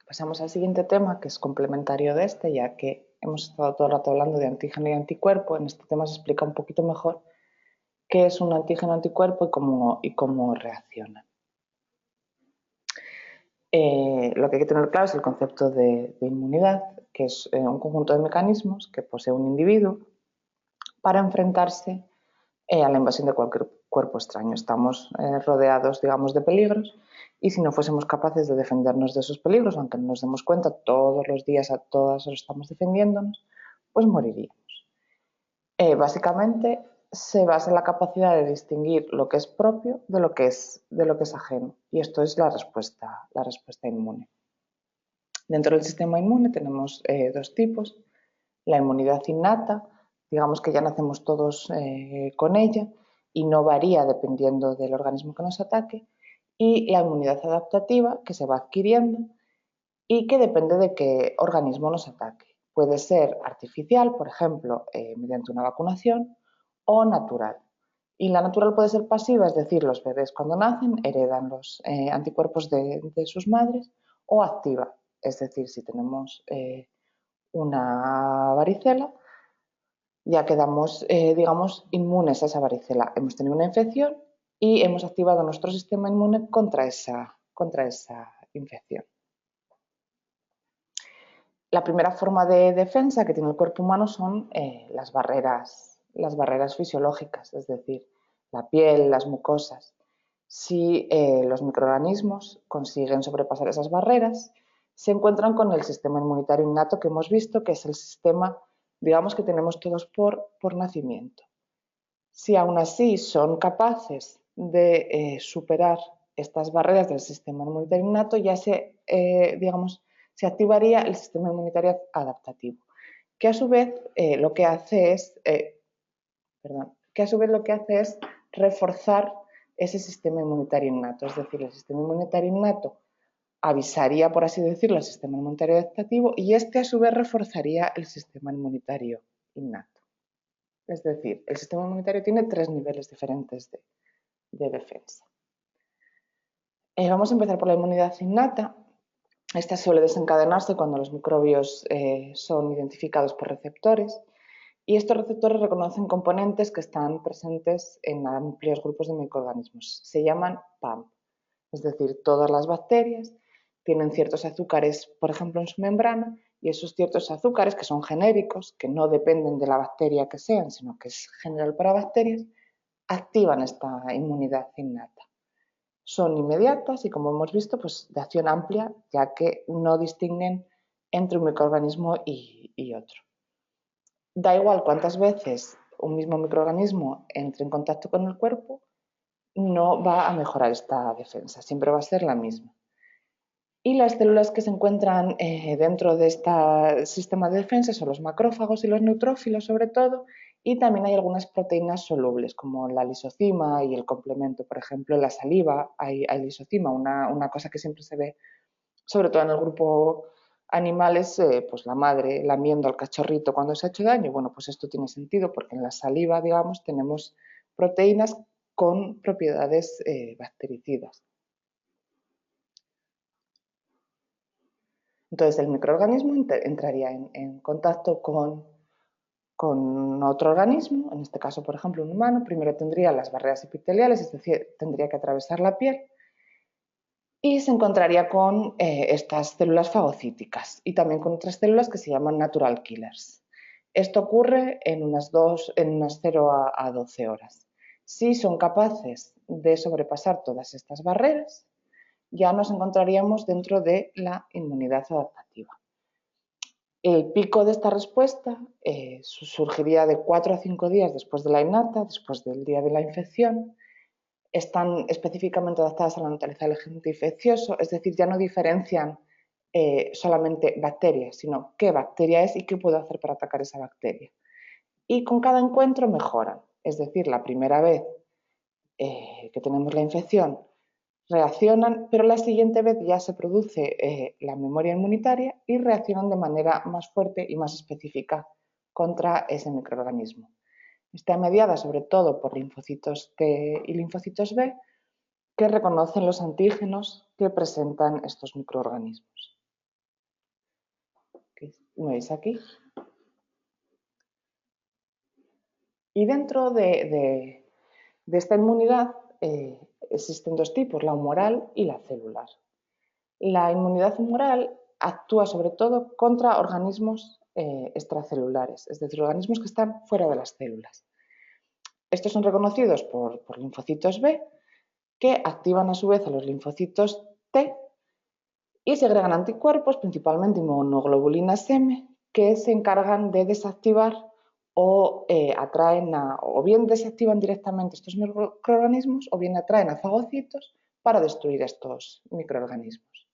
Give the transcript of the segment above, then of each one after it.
Pasamos al siguiente tema, que es complementario de este, ya que hemos estado todo el rato hablando de antígeno y anticuerpo. En este tema se explica un poquito mejor qué es un antígeno anticuerpo y cómo reacciona. Lo que hay que tener claro es el concepto de inmunidad, que es un conjunto de mecanismos que posee un individuo para enfrentarse a la invasión de cualquier cuerpo extraño. Estamos rodeados, digamos, de peligros y si no fuésemos capaces de defendernos de esos peligros, aunque no nos demos cuenta, todos los días, a todas horas estamos defendiéndonos, pues moriríamos. Básicamente se basa en la capacidad de distinguir lo que es propio de lo que es ajeno, y esto es la respuesta inmune. Dentro del sistema inmune tenemos dos tipos: la inmunidad innata, digamos que ya nacemos todos con ella y no varía dependiendo del organismo que nos ataque, y la inmunidad adaptativa, que se va adquiriendo y que depende de qué organismo nos ataque. Puede ser artificial, por ejemplo, mediante una vacunación, o natural. Y la natural puede ser pasiva, es decir, los bebés cuando nacen heredan los anticuerpos de sus madres, o activa, es decir, si tenemos una varicela, ya quedamos, digamos, inmunes a esa varicela. Hemos tenido una infección y hemos activado nuestro sistema inmune contra esa infección. La primera forma de defensa que tiene el cuerpo humano son las barreras fisiológicas, es decir, la piel, las mucosas. Si los microorganismos consiguen sobrepasar esas barreras, se encuentran con el sistema inmunitario innato que hemos visto, que es el sistema, digamos, que tenemos todos por nacimiento. Si aún así son capaces de superar estas barreras del sistema inmunitario innato, ya se activaría el sistema inmunitario adaptativo, que a su vez lo que hace es reforzar ese sistema inmunitario innato. Es decir, el sistema inmunitario innato avisaría, por así decirlo, al sistema inmunitario adaptativo, y este a su vez reforzaría el sistema inmunitario innato. Es decir, el sistema inmunitario tiene tres niveles diferentes de defensa. Vamos a empezar por la inmunidad innata. Esta suele desencadenarse cuando los microbios son identificados por receptores, y estos receptores reconocen componentes que están presentes en amplios grupos de microorganismos. Se llaman PAM, es decir, todas las bacterias tienen ciertos azúcares, por ejemplo, en su membrana, y esos ciertos azúcares, que son genéricos, que no dependen de la bacteria que sean, sino que es general para bacterias, activan esta inmunidad innata. Son inmediatas y, como hemos visto, pues de acción amplia, ya que no distinguen entre un microorganismo y otro. Da igual cuántas veces un mismo microorganismo entre en contacto con el cuerpo, no va a mejorar esta defensa, siempre va a ser la misma. Y las células que se encuentran dentro de este sistema de defensa son los macrófagos y los neutrófilos, sobre todo, y también hay algunas proteínas solubles, como la lisocima y el complemento. Por ejemplo, en la saliva hay lisocima, una cosa que siempre se ve, sobre todo en el grupo animales, pues la madre lamiendo al cachorrito cuando se ha hecho daño. Bueno, pues esto tiene sentido porque en la saliva, digamos, tenemos proteínas con propiedades bactericidas. Entonces el microorganismo entraría en contacto con otro organismo, en este caso, por ejemplo, un humano. Primero tendría las barreras epiteliales, es decir, tendría que atravesar la piel, y se encontraría con estas células fagocíticas y también con otras células que se llaman natural killers. Esto ocurre en unas 0 a 12 horas. Si son capaces de sobrepasar todas estas barreras, ya nos encontraríamos dentro de la inmunidad adaptativa. El pico de esta respuesta surgiría de 4 a 5 días después de la innata, después del día de la infección. Están específicamente adaptadas a la naturaleza del agente infeccioso, es decir, ya no diferencian solamente bacterias, sino qué bacteria es y qué puedo hacer para atacar esa bacteria. Y con cada encuentro mejoran, es decir, la primera vez que tenemos la infección reaccionan, pero la siguiente vez ya se produce la memoria inmunitaria y reaccionan de manera más fuerte y más específica contra ese microorganismo. Está mediada sobre todo por linfocitos T y linfocitos B, que reconocen los antígenos que presentan estos microorganismos. que veis aquí. Y dentro de esta inmunidad existen dos tipos, la humoral y la celular. La inmunidad humoral actúa sobre todo contra organismos extracelulares, es decir, organismos que están fuera de las células. Estos son reconocidos por linfocitos B, que activan a su vez a los linfocitos T y segregan anticuerpos, principalmente inmunoglobulinas M, que se encargan de desactivar o o bien desactivan directamente estos microorganismos o bien atraen a fagocitos para destruir estos microorganismos.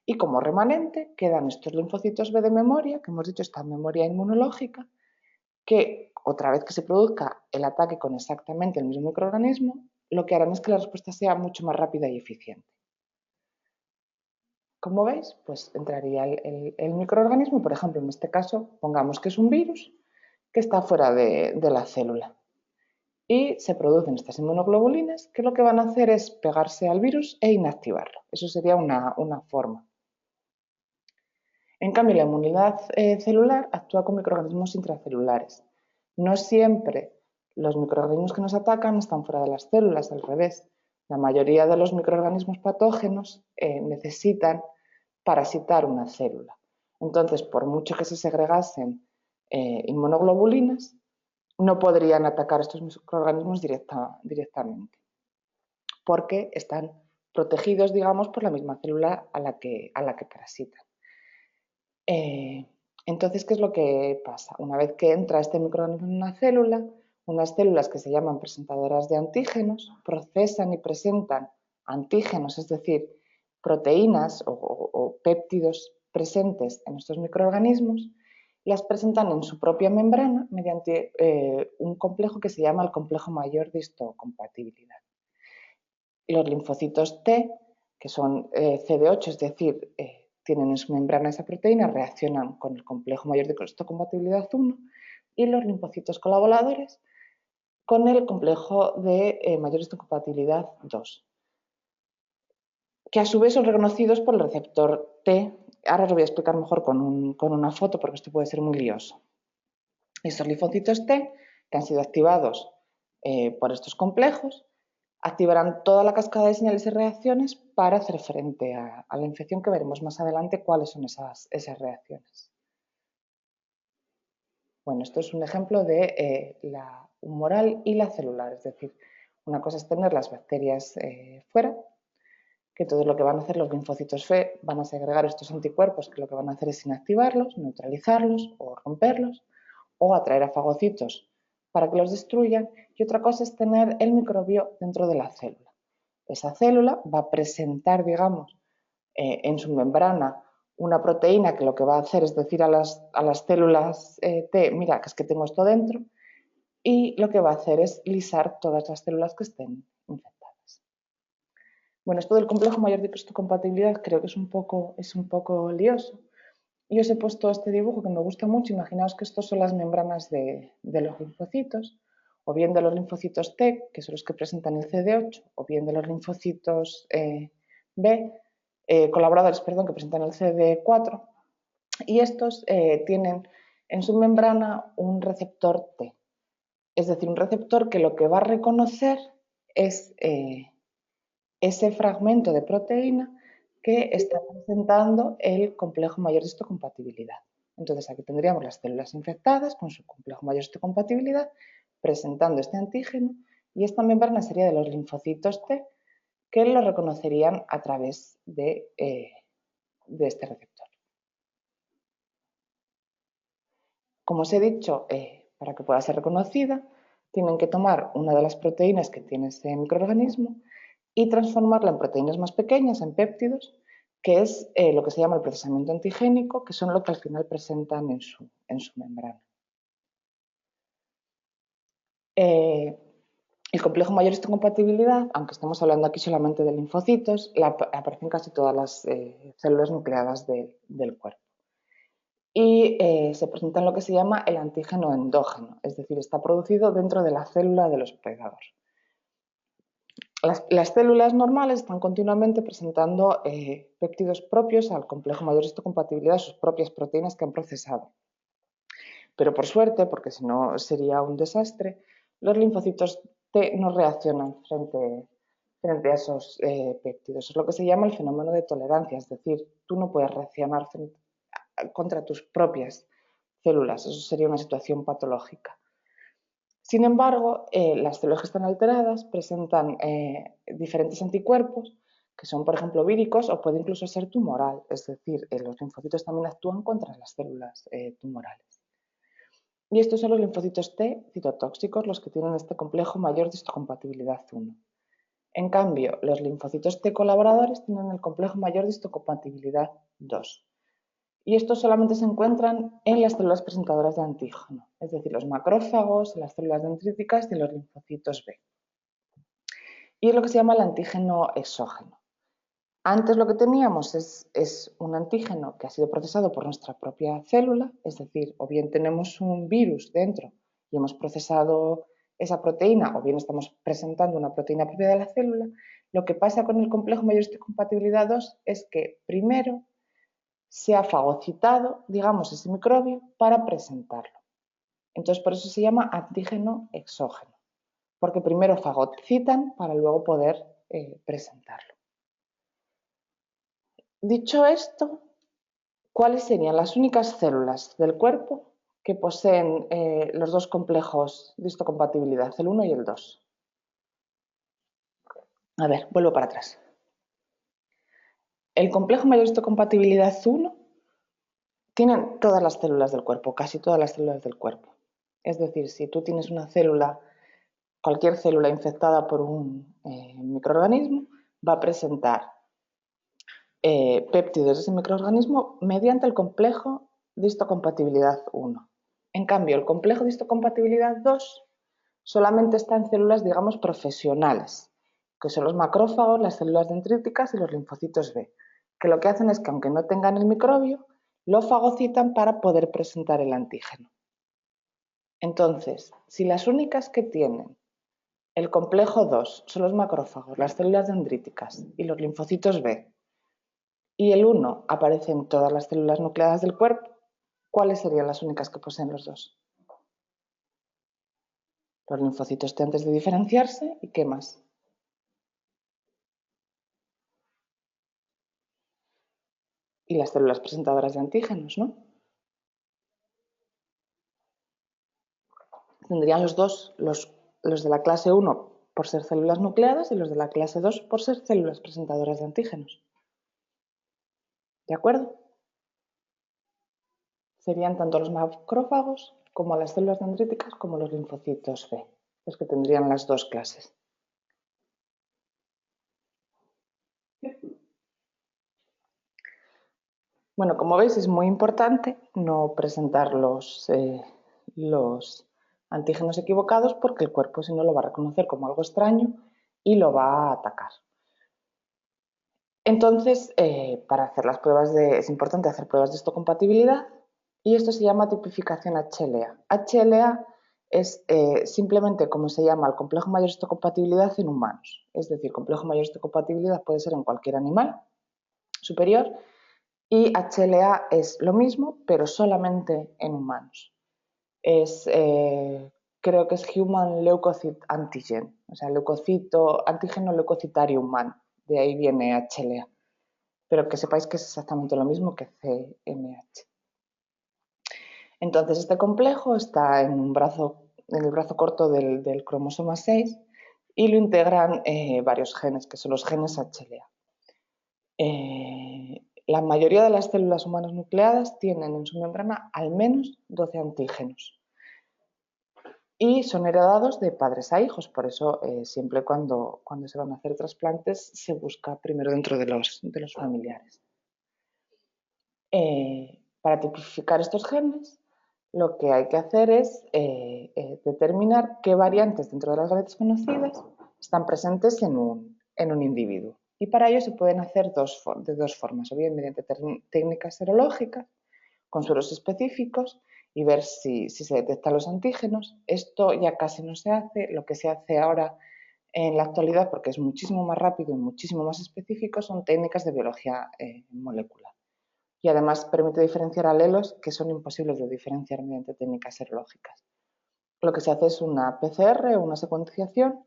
Y como remanente quedan estos linfocitos B de memoria, que hemos dicho esta memoria inmunológica, que otra vez que se produzca el ataque con exactamente el mismo microorganismo, lo que harán es que la respuesta sea mucho más rápida y eficiente. Como veis, pues entraría el microorganismo, por ejemplo, en este caso, pongamos que es un virus que está fuera de la célula. Y se producen estas inmunoglobulinas que lo que van a hacer es pegarse al virus e inactivarlo. Eso sería una forma. En cambio, la inmunidad celular actúa con microorganismos intracelulares. No siempre los microorganismos que nos atacan están fuera de las células, al revés. La mayoría de los microorganismos patógenos necesitan parasitar una célula. Entonces, por mucho que se segregasen inmunoglobulinas, no podrían atacar estos microorganismos directamente, porque están protegidos, digamos, por la misma célula a la que parasitan. Entonces, ¿qué es lo que pasa? Una vez que entra este microorganismo en una célula, unas células que se llaman presentadoras de antígenos procesan y presentan antígenos, es decir, proteínas o péptidos presentes en estos microorganismos, y las presentan en su propia membrana mediante un complejo que se llama el complejo mayor de histocompatibilidad. Los linfocitos T, que son CD8, es decir, tienen en su membrana esa proteína, reaccionan con el complejo mayor de histocompatibilidad 1 y los linfocitos colaboradores con el complejo de mayor histocompatibilidad 2, que a su vez son reconocidos por el receptor T. Ahora os lo voy a explicar mejor con una foto porque esto puede ser muy lioso. Estos linfocitos T, que han sido activados por estos complejos, activarán toda la cascada de señales y reacciones para hacer frente a la infección, que veremos más adelante cuáles son esas reacciones. Bueno, esto es un ejemplo de la humoral y la celular, es decir, una cosa es tener las bacterias fuera, que todo lo que van a hacer los linfocitos F van a segregar estos anticuerpos, que lo que van a hacer es inactivarlos, neutralizarlos o romperlos, o atraer a fagocitos para que los destruyan, y otra cosa es tener el microbio dentro de la célula. Esa célula va a presentar, digamos, en su membrana una proteína que lo que va a hacer es decir a las células T, mira, que es que tengo esto dentro, y lo que va a hacer es lisar todas las células que estén infectadas. Bueno, esto del complejo mayor de histocompatibilidad creo que es un poco lioso. Y os he puesto este dibujo que me gusta mucho. Imaginaos que estos son las membranas de los linfocitos, o bien de los linfocitos T, que son los que presentan el CD8, o bien de los linfocitos B, colaboradores, perdón, que presentan el CD4. Y estos tienen en su membrana un receptor T, es decir, un receptor que lo que va a reconocer es ese fragmento de proteína que está presentando el complejo mayor de histocompatibilidad. Entonces aquí tendríamos las células infectadas con su complejo mayor de histocompatibilidad presentando este antígeno, y esta membrana sería de los linfocitos T que lo reconocerían a través de este receptor. Como os he dicho, para que pueda ser reconocida, tienen que tomar una de las proteínas que tiene ese microorganismo y transformarla en proteínas más pequeñas, en péptidos, que es lo que se llama el procesamiento antigénico, que son lo que al final presentan en su membrana. El complejo mayor histocompatibilidad, aunque estamos hablando aquí solamente de linfocitos, aparece en casi todas las células nucleadas del cuerpo. Y se presenta en lo que se llama el antígeno endógeno, es decir, está producido dentro de la célula del hospedador. Las células normales están continuamente presentando péptidos propios al complejo mayor histocompatibilidad de sus propias proteínas que han procesado. Pero por suerte, porque si no sería un desastre, los linfocitos T no reaccionan frente a esos péptidos. Es lo que se llama el fenómeno de tolerancia, es decir, tú no puedes reaccionar contra tus propias células, eso sería una situación patológica. Sin embargo, las células que están alteradas presentan diferentes anticuerpos que son, por ejemplo, víricos o puede incluso ser tumoral, es decir, los linfocitos también actúan contra las células tumorales. Y estos son los linfocitos T citotóxicos, los que tienen este complejo mayor de histocompatibilidad 1. En cambio, los linfocitos T colaboradores tienen el complejo mayor de histocompatibilidad 2. Y estos solamente se encuentran en las células presentadoras de antígeno, es decir, los macrófagos, las células dendríticas y los linfocitos B. Y es lo que se llama el antígeno exógeno. Antes lo que teníamos es un antígeno que ha sido procesado por nuestra propia célula, es decir, o bien tenemos un virus dentro y hemos procesado esa proteína, o bien estamos presentando una proteína propia de la célula. Lo que pasa con el complejo mayor histocompatibilidad 2 es que primero se ha fagocitado, digamos, ese microbio para presentarlo. Entonces, por eso se llama antígeno exógeno, porque primero fagocitan para luego poder presentarlo. Dicho esto, ¿cuáles serían las únicas células del cuerpo que poseen los dos complejos de histocompatibilidad, el 1 y el 2? A ver, vuelvo para atrás. El complejo mayor de histocompatibilidad 1 tienen todas las células del cuerpo, casi todas las células del cuerpo. Es decir, si tú tienes una célula, cualquier célula infectada por un microorganismo, va a presentar péptidos de ese microorganismo mediante el complejo de histocompatibilidad 1. En cambio, el complejo de histocompatibilidad 2 solamente está en células, digamos, profesionales, que son los macrófagos, las células dendríticas y los linfocitos B, que lo que hacen es que, aunque no tengan el microbio, lo fagocitan para poder presentar el antígeno. Entonces, si las únicas que tienen el complejo 2 son los macrófagos, las células dendríticas y los linfocitos B, y el 1 aparece en todas las células nucleadas del cuerpo, ¿cuáles serían las únicas que poseen los dos? Los linfocitos T antes de diferenciarse, ¿y qué más? Y las células presentadoras de antígenos, ¿no? Tendrían los dos, los de la clase 1 por ser células nucleadas y los de la clase 2 por ser células presentadoras de antígenos. ¿De acuerdo? Serían tanto los macrófagos como las células dendríticas como los linfocitos B, los que tendrían las dos clases. Bueno, como veis es muy importante no presentar los antígenos equivocados porque el cuerpo si no lo va a reconocer como algo extraño y lo va a atacar. Entonces, para hacer las pruebas es importante hacer pruebas de histocompatibilidad y esto se llama tipificación HLA. HLA es simplemente como se llama el complejo mayor histocompatibilidad en humanos. Es decir, complejo mayor histocompatibilidad puede ser en cualquier animal superior y HLA es lo mismo, pero solamente en humanos. Creo que es Human Leukocyte Antigen, o sea, antígeno leucocitario humano. De ahí viene HLA. Pero que sepáis que es exactamente lo mismo que CMH. Entonces, este complejo está en el brazo corto del cromosoma 6 y lo integran varios genes, que son los genes HLA. La mayoría de las células humanas nucleadas tienen en su membrana al menos 12 antígenos y son heredados de padres a hijos. Por eso, siempre cuando se van a hacer trasplantes, se busca primero dentro de los familiares. Para tipificar estos genes, lo que hay que hacer es determinar qué variantes dentro de las variantes conocidas están presentes en un individuo. Y para ello se pueden hacer de dos formas, o bien mediante técnicas serológicas, con sueros específicos, y ver si se detectan los antígenos. Esto ya casi no se hace, lo que se hace ahora En la actualidad, porque es muchísimo más rápido y muchísimo más específico, son técnicas de biología molecular. Y además permite diferenciar alelos que son imposibles de diferenciar mediante técnicas serológicas. Lo que se hace es una PCR o una secuenciación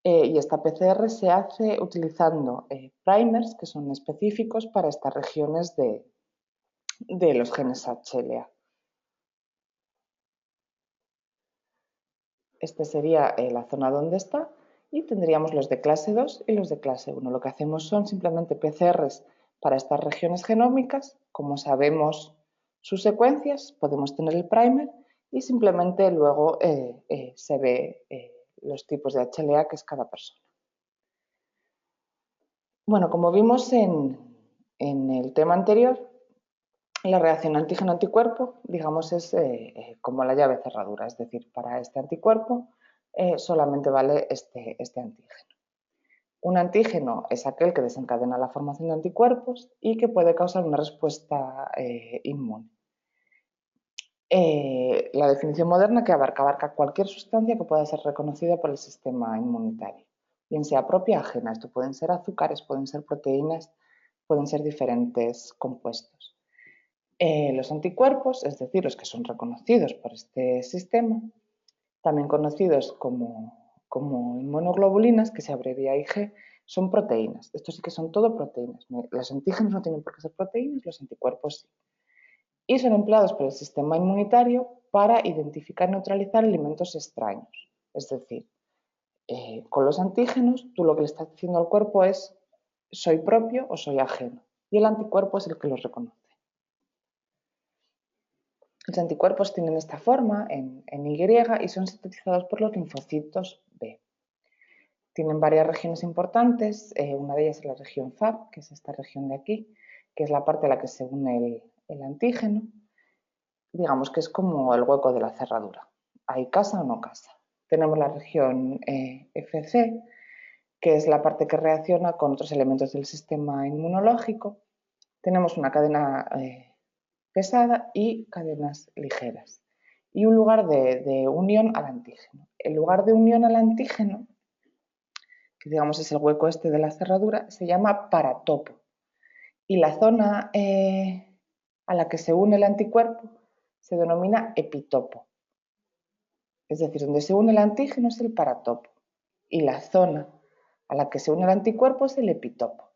y esta PCR se hace utilizando primers que son específicos para estas regiones de los genes HLA. Este sería la zona donde está y tendríamos los de clase 2 y los de clase 1. Lo que hacemos son simplemente PCRs para estas regiones genómicas. Como sabemos sus secuencias, podemos tener el primer y simplemente luego se ve los tipos de HLA que es cada persona. Bueno, como vimos en el tema anterior, la reacción antígeno-anticuerpo, digamos, es como la llave cerradura, es decir, para este anticuerpo solamente vale este antígeno. Un antígeno es aquel que desencadena la formación de anticuerpos y que puede causar una respuesta inmune. La definición moderna que abarca cualquier sustancia que pueda ser reconocida por el sistema inmunitario, bien sea propia o ajena. Esto pueden ser azúcares, pueden ser proteínas, pueden ser diferentes compuestos. Los anticuerpos, es decir, los que son reconocidos por este sistema, también conocidos como inmunoglobulinas, que se abrevia IG, son proteínas. Estos sí que son todo proteínas. Los antígenos no tienen por qué ser proteínas, los anticuerpos sí. Y son empleados por el sistema inmunitario para identificar y neutralizar elementos extraños. Es decir, con los antígenos, tú lo que le estás diciendo al cuerpo es soy propio o soy ajeno. Y el anticuerpo es el que los reconoce. Los anticuerpos tienen esta forma en Y y son sintetizados por los linfocitos B. Tienen varias regiones importantes, una de ellas es la región Fab, que es esta región de aquí, que es la parte a la que se une el antígeno. Digamos que es como el hueco de la cerradura. ¿Hay casa o no casa? Tenemos la región FC, que es la parte que reacciona con otros elementos del sistema inmunológico. Tenemos una cadena pesada y cadenas ligeras. Y un lugar de unión al antígeno. El lugar de unión al antígeno, que digamos es el hueco este de la cerradura, se llama paratopo. Y la zona a la que se une el anticuerpo se denomina epitopo. Es decir, donde se une el antígeno es el paratopo. Y la zona a la que se une el anticuerpo es el epitopo.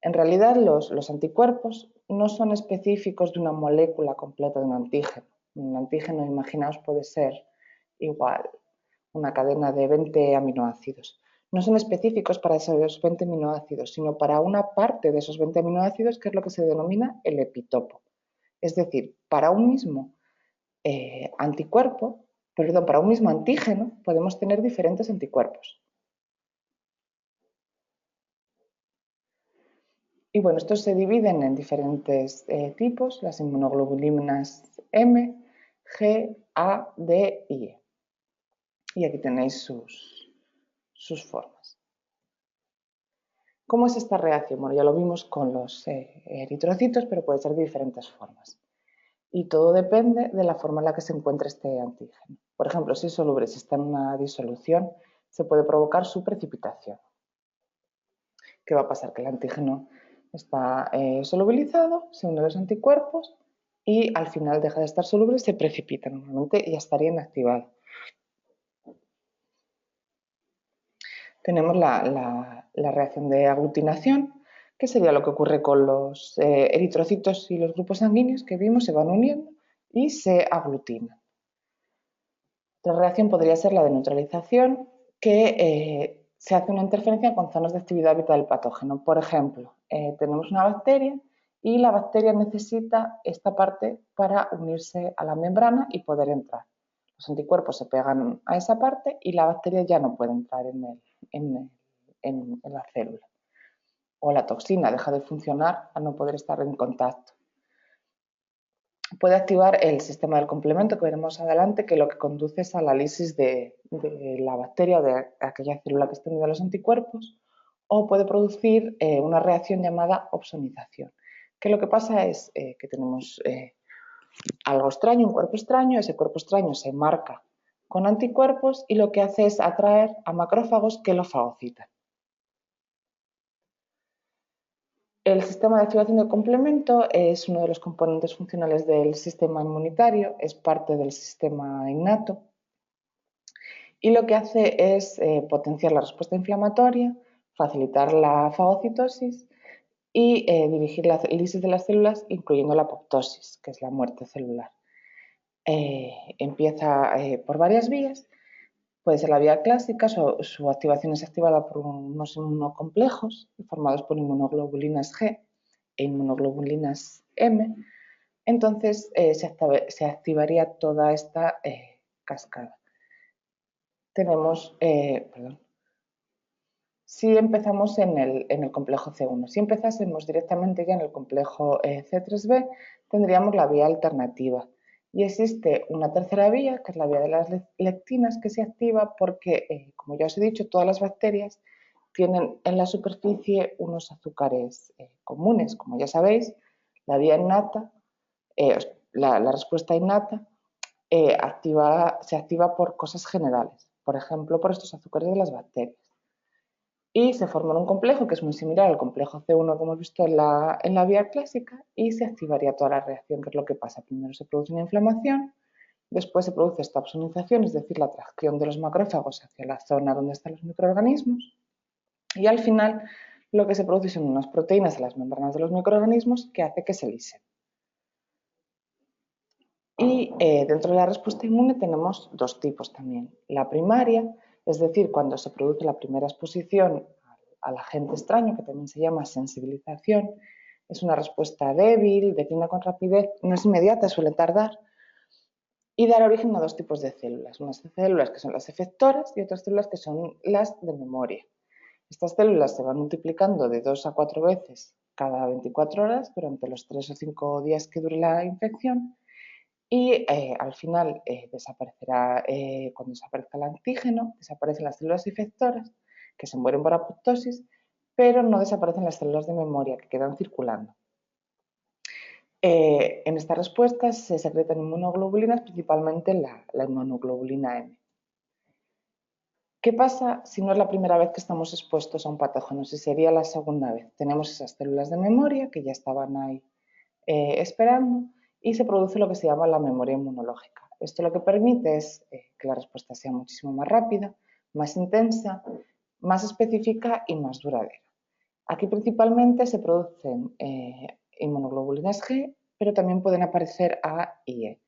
En realidad, los anticuerpos no son específicos de una molécula completa de un antígeno. Un antígeno, imaginaos, puede ser igual una cadena de 20 aminoácidos. No son específicos para esos 20 aminoácidos, sino para una parte de esos 20 aminoácidos, que es lo que se denomina el epitopo. Es decir, para un mismo para un mismo antígeno podemos tener diferentes anticuerpos. Y bueno, estos se dividen en diferentes tipos, las inmunoglobulinas M, G, A, D y E. Y aquí tenéis sus formas. ¿Cómo es esta reacción? Bueno, ya lo vimos con los eritrocitos, pero puede ser de diferentes formas. Y todo depende de la forma en la que se encuentre este antígeno. Por ejemplo, si es soluble, si está en una disolución, se puede provocar su precipitación. ¿Qué va a pasar? Que el antígeno está solubilizado, se unen los anticuerpos y al final deja de estar soluble y se precipita. Normalmente ya estaría inactivado. Tenemos la reacción de aglutinación, que sería lo que ocurre con los eritrocitos y los grupos sanguíneos que vimos, se van uniendo y se aglutinan. Otra reacción podría ser la de neutralización, que se hace una interferencia con zonas de actividad vital del patógeno. Por ejemplo, tenemos una bacteria y la bacteria necesita esta parte para unirse a la membrana y poder entrar. Los anticuerpos se pegan a esa parte y la bacteria ya no puede entrar en la célula. O la toxina deja de funcionar al no poder estar en contacto. Puede activar el sistema del complemento que veremos adelante, que lo que conduce es a la lisis de la bacteria o de aquella célula que está unida a los anticuerpos, o puede producir una reacción llamada opsonización, que lo que pasa es que tenemos algo extraño, un cuerpo extraño, ese cuerpo extraño se marca con anticuerpos y lo que hace es atraer a macrófagos que lo fagocitan. El sistema de activación de complemento es uno de los componentes funcionales del sistema inmunitario, es parte del sistema innato y lo que hace es potenciar la respuesta inflamatoria, facilitar la fagocitosis y dirigir la lisis de las células, incluyendo la apoptosis, que es la muerte celular. Empieza por varias vías. Puede ser la vía clásica, su activación es activada por unos inmunocomplejos formados por inmunoglobulinas G e inmunoglobulinas M. Entonces se activaría toda esta cascada. Tenemos, si empezamos en el complejo C1, si empezásemos directamente ya en el complejo C3b, tendríamos la vía alternativa. Y existe una tercera vía, que es la vía de las lectinas, que se activa porque, como ya os he dicho, todas las bacterias tienen en la superficie unos azúcares comunes. Como ya sabéis, la vía innata, la respuesta innata, se activa por cosas generales. Por ejemplo, por estos azúcares de las bacterias. Y se forma un complejo que es muy similar al complejo C1 que hemos visto en la vía clásica y se activaría toda la reacción, que es lo que pasa. Primero se produce una inflamación, después se produce esta opsonización, es decir, la atracción de los macrófagos hacia la zona donde están los microorganismos y al final lo que se produce son unas proteínas en las membranas de los microorganismos que hace que se lisen. Y dentro de la respuesta inmune tenemos dos tipos también. La primaria, es decir, cuando se produce la primera exposición al agente extraño, que también se llama sensibilización, es una respuesta débil, declina con rapidez, no es inmediata, suele tardar, y dar origen a dos tipos de células. Unas células que son las efectoras y otras células que son las de memoria. Estas células se van multiplicando de 2 a 4 veces cada 24 horas durante los 3 o 5 días que dure la infección y al final desaparecerá, cuando desaparezca el antígeno, desaparecen las células efectoras que se mueren por apoptosis, pero no desaparecen las células de memoria que quedan circulando. En estas respuestas se secretan inmunoglobulinas, principalmente la inmunoglobulina M. ¿Qué pasa si no es la primera vez que estamos expuestos a un patógeno? Si sería la segunda vez. Tenemos esas células de memoria que ya estaban ahí esperando y se produce lo que se llama la memoria inmunológica. Esto lo que permite es que la respuesta sea muchísimo más rápida, más intensa, más específica y más duradera. Aquí principalmente se producen inmunoglobulinas G, pero también pueden aparecer A y E.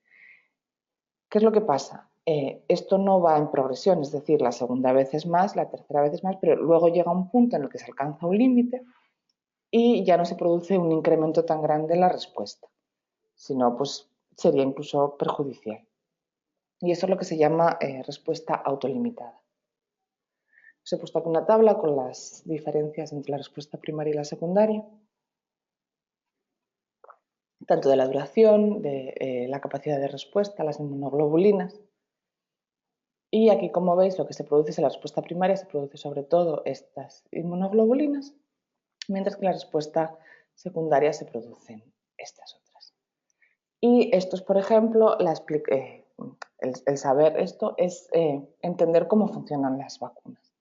¿Qué es lo que pasa? Esto no va en progresión, es decir, la segunda vez es más, la tercera vez es más, pero luego llega un punto en el que se alcanza un límite y ya no se produce un incremento tan grande en la respuesta, sino pues sería incluso perjudicial. Y eso es lo que se llama respuesta autolimitada. Os he puesto aquí una tabla con las diferencias entre la respuesta primaria y la secundaria, tanto de la duración, de la capacidad de respuesta, las inmunoglobulinas. Y aquí, como veis, lo que se produce es en la respuesta primaria, se produce sobre todo estas inmunoglobulinas, mientras que en la respuesta secundaria se producen estas otras. Y esto es, por ejemplo, el saber esto es entender cómo funcionan las vacunas.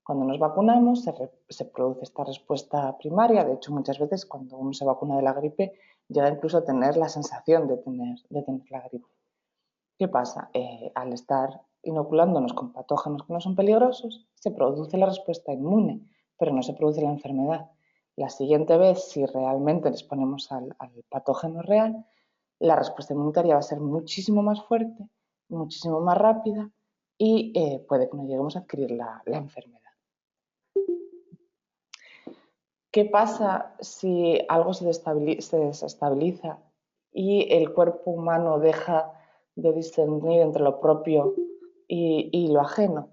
Cuando nos vacunamos se produce esta respuesta primaria, de hecho muchas veces cuando uno se vacuna de la gripe llega incluso a tener la sensación de tener la gripe. ¿Qué pasa? Al estar inoculándonos con patógenos que no son peligrosos, se produce la respuesta inmune, pero no se produce la enfermedad. La siguiente vez, si realmente les ponemos al patógeno real, la respuesta inmunitaria va a ser muchísimo más fuerte, muchísimo más rápida y puede que no lleguemos a adquirir la enfermedad. ¿Qué pasa si algo se desestabiliza y el cuerpo humano deja de discernir entre lo propio y lo ajeno?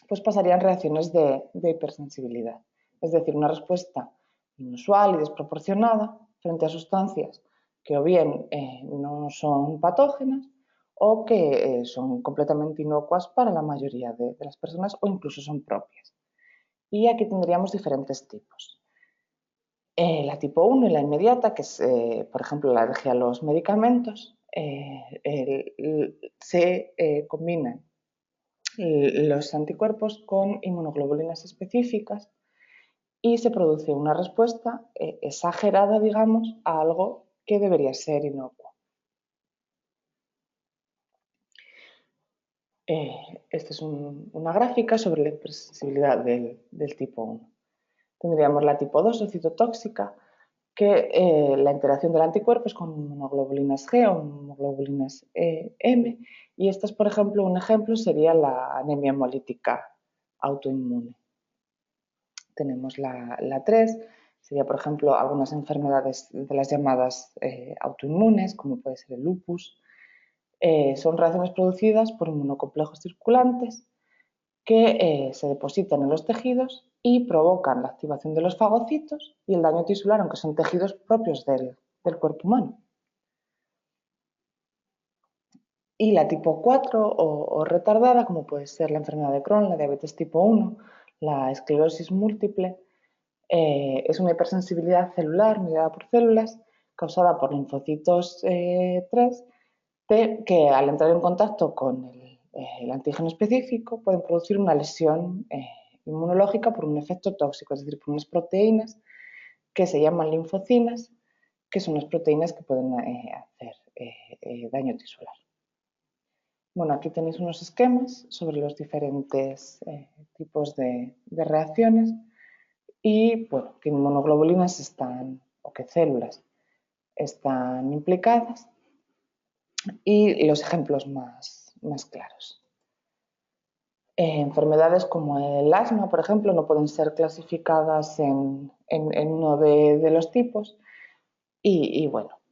Pues pasarían reacciones de hipersensibilidad, es decir, una respuesta inusual y desproporcionada frente a sustancias que o bien no son patógenas o que son completamente inocuas para la mayoría de las personas o incluso son propias. Y aquí tendríamos diferentes tipos. La tipo 1 y la inmediata, que es, por ejemplo, la alergia a los medicamentos, se combinan los anticuerpos con inmunoglobulinas específicas y se produce una respuesta exagerada, digamos, a algo que debería ser inocuo. Esta es una gráfica sobre la hipersensibilidad del tipo 1. Tendríamos la tipo 2 o citotóxica, que la interacción del anticuerpo es con inmunoglobulinas G o inmunoglobulinas M, y esta es, por ejemplo, un ejemplo sería la anemia hemolítica autoinmune. Tenemos la 3, sería, por ejemplo, algunas enfermedades de las llamadas autoinmunes, como puede ser el lupus. Son reacciones producidas por inmunocomplejos circulantes que se depositan en los tejidos y provocan la activación de los fagocitos y el daño tisular, aunque son tejidos propios del cuerpo humano. Y la tipo 4 o retardada, como puede ser la enfermedad de Crohn, la diabetes tipo 1, la esclerosis múltiple, es una hipersensibilidad celular mediada por células causada por linfocitos 3 que al entrar en contacto con el antígeno específico pueden producir una lesión inmunológica por un efecto tóxico, es decir, por unas proteínas que se llaman linfocinas, que son unas proteínas que pueden hacer daño tisular. Bueno, aquí tenéis unos esquemas sobre los diferentes tipos de reacciones y, bueno, qué inmunoglobulinas están, o qué células están implicadas y los ejemplos más claros. Enfermedades como el asma, por ejemplo, no pueden ser clasificadas en uno de los tipos y, bueno,